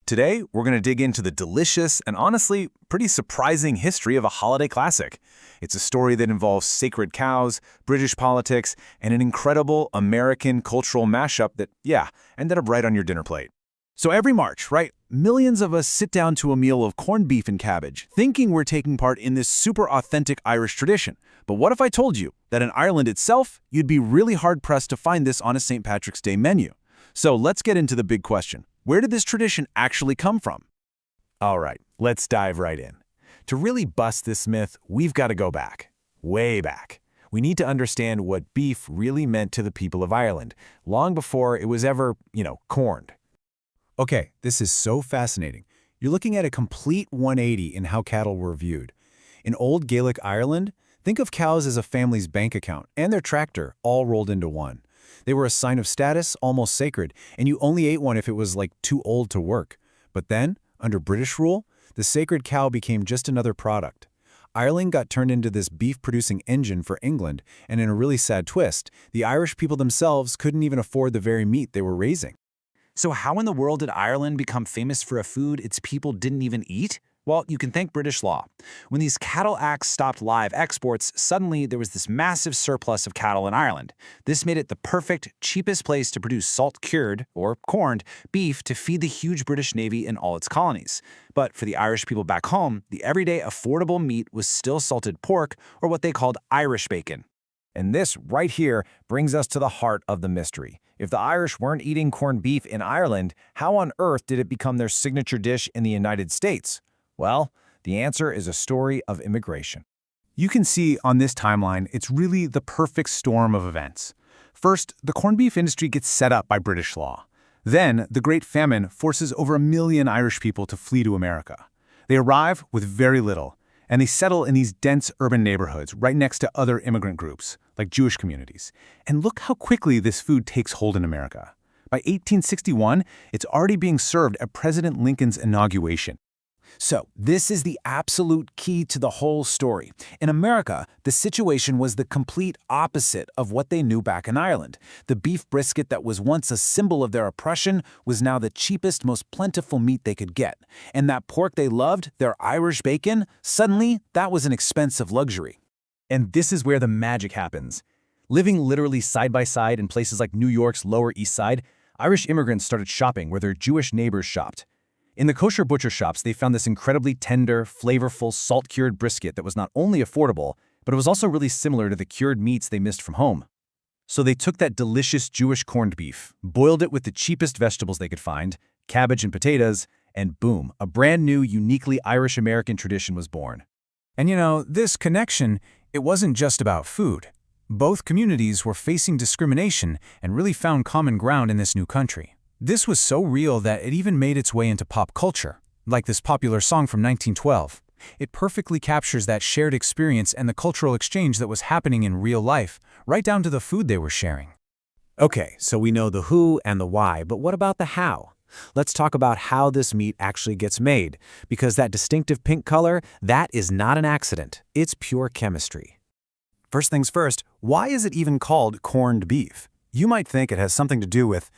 Today, we're going to dig into the delicious and honestly pretty surprising history of a holiday classic. It's a story that involves sacred cows, British politics, and an incredible American cultural mashup that, ended up right on your dinner plate. So every March, right, millions of us sit down to a meal of corned beef and cabbage, thinking we're taking part in this super authentic Irish tradition. But what if I told you that in Ireland itself, you'd be really hard-pressed to find this on a St. Patrick's Day menu? So let's get into the big question. Where did this tradition actually come from? All right, let's dive right in. To really bust this myth, we've got to go back, way back. We need to understand what beef really meant to the people of Ireland, long before it was ever, corned. Okay, this is so fascinating. You're looking at a complete 180 in how cattle were viewed. In old Gaelic Ireland, think of cows as a family's bank account and their tractor all rolled into one. They were a sign of status, almost sacred, and you only ate one if it was too old to work. But then, under British rule, the sacred cow became just another product. Ireland got turned into this beef-producing engine for England, and in a really sad twist, the Irish people themselves couldn't even afford the very meat they were raising. So how in the world did Ireland become famous for a food its people didn't even eat? Well, you can thank British law. When these cattle acts stopped live exports, suddenly there was this massive surplus of cattle in Ireland. This made it the perfect, cheapest place to produce salt-cured, or corned, beef to feed the huge British Navy in all its colonies. But for the Irish people back home, the everyday affordable meat was still salted pork, or what they called Irish bacon. And this right here brings us to the heart of the mystery. If the Irish weren't eating corned beef in Ireland, how on earth did it become their signature dish in the United States? Well, the answer is a story of immigration. You can see on this timeline, it's really the perfect storm of events. First, the corned beef industry gets set up by British law. Then, the Great Famine forces over 1 million Irish people to flee to America. They arrive with very little, and they settle in these dense urban neighborhoods right next to other immigrant groups, like Jewish communities. And look how quickly this food takes hold in America. By 1861, it's already being served at President Lincoln's inauguration. So, this is the absolute key to the whole story. In America, the situation was the complete opposite of what they knew back in Ireland. The beef brisket that was once a symbol of their oppression was now the cheapest, most plentiful meat they could get. And that pork they loved, their Irish bacon, suddenly that was an expensive luxury. And this is where the magic happens. Living literally side by side in places like New York's Lower East Side, Irish immigrants started shopping where their Jewish neighbors shopped. In the kosher butcher shops, they found this incredibly tender, flavorful, salt-cured brisket that was not only affordable, but it was also really similar to the cured meats they missed from home. So they took that delicious Jewish corned beef, boiled it with the cheapest vegetables they could find, cabbage and potatoes, and boom, a brand new, uniquely Irish-American tradition was born. And this connection, it wasn't just about food. Both communities were facing discrimination and really found common ground in this new country. This was so real that it even made its way into pop culture, like this popular song from 1912. It perfectly captures that shared experience and the cultural exchange that was happening in real life, right down to the food they were sharing. Okay, so we know the who and the why, but what about the how? Let's talk about how this meat actually gets made, because that distinctive pink color, that is not an accident. It's pure chemistry. First things first, why is it even called corned beef? You might think it has something to do with,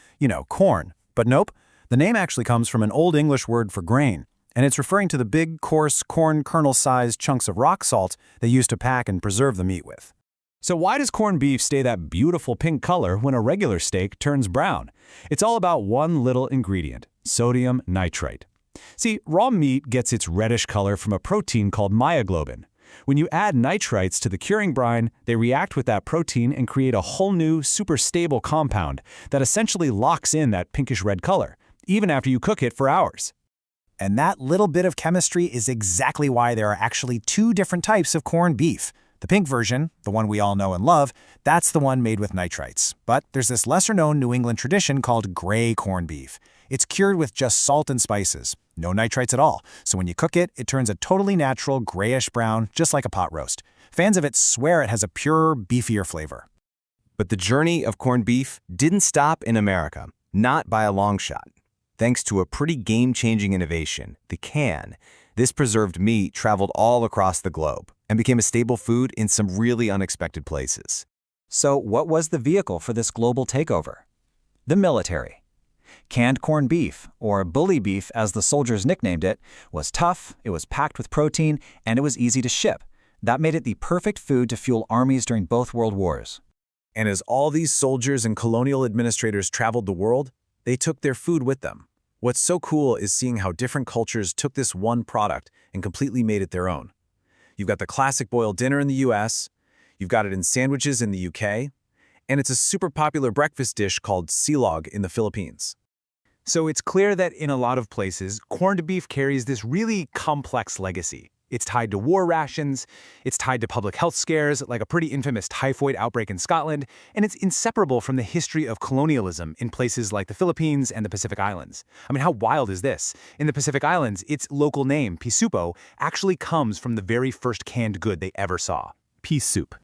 corn, but nope. The name actually comes from an Old English word for grain, and it's referring to the big, coarse, corn kernel-sized chunks of rock salt they used to pack and preserve the meat with. So why does corned beef stay that beautiful pink color when a regular steak turns brown? It's all about one little ingredient, sodium nitrate. See, raw meat gets its reddish color from a protein called myoglobin. When you add nitrites to the curing brine, they react with that protein and create a whole new, super stable compound that essentially locks in that pinkish red color, even after you cook it for hours. And that little bit of chemistry is exactly why there are actually 2 different types of corned beef. The pink version, the one we all know and love, that's the one made with nitrites. But there's this lesser-known New England tradition called gray corned beef. It's cured with just salt and spices, no nitrites at all. So when you cook it, it turns a totally natural grayish-brown, just like a pot roast. Fans of it swear it has a purer, beefier flavor. But the journey of corned beef didn't stop in America, not by a long shot. Thanks to a pretty game-changing innovation, the can, this preserved meat traveled all across the globe and became a staple food in some really unexpected places. So what was the vehicle for this global takeover? The military. Canned corned beef, or bully beef as the soldiers nicknamed it, was tough, it was packed with protein, and it was easy to ship. That made it the perfect food to fuel armies during both world wars. And as all these soldiers and colonial administrators traveled the world, they took their food with them. What's so cool is seeing how different cultures took this one product and completely made it their own. You've got the classic boiled dinner in the US, you've got it in sandwiches in the UK, and it's a super popular breakfast dish called silog in the Philippines. So it's clear that in a lot of places, corned beef carries this really complex legacy. It's tied to war rations, it's tied to public health scares, like a pretty infamous typhoid outbreak in Scotland, and it's inseparable from the history of colonialism in places like the Philippines and the Pacific Islands. I mean, how wild is this? In the Pacific Islands, its local name, pisupo, actually comes from the very first canned good they ever saw, pea soup.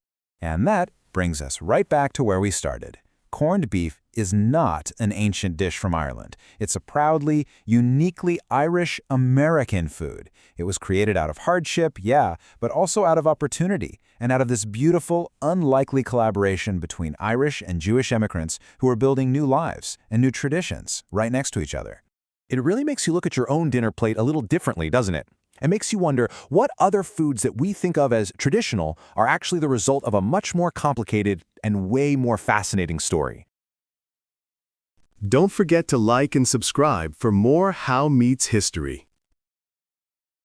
And that brings us right back to where we started. Corned beef is not an ancient dish from Ireland. It's a proudly, uniquely Irish-American food. It was created out of hardship, yeah, but also out of opportunity, and out of this beautiful, unlikely collaboration between Irish and Jewish immigrants who are building new lives and new traditions right next to each other. It really makes you look at your own dinner plate a little differently, doesn't it? It makes you wonder what other foods that we think of as traditional are actually the result of a much more complicated and way more fascinating story. Don't forget to like and subscribe for more How Meets History.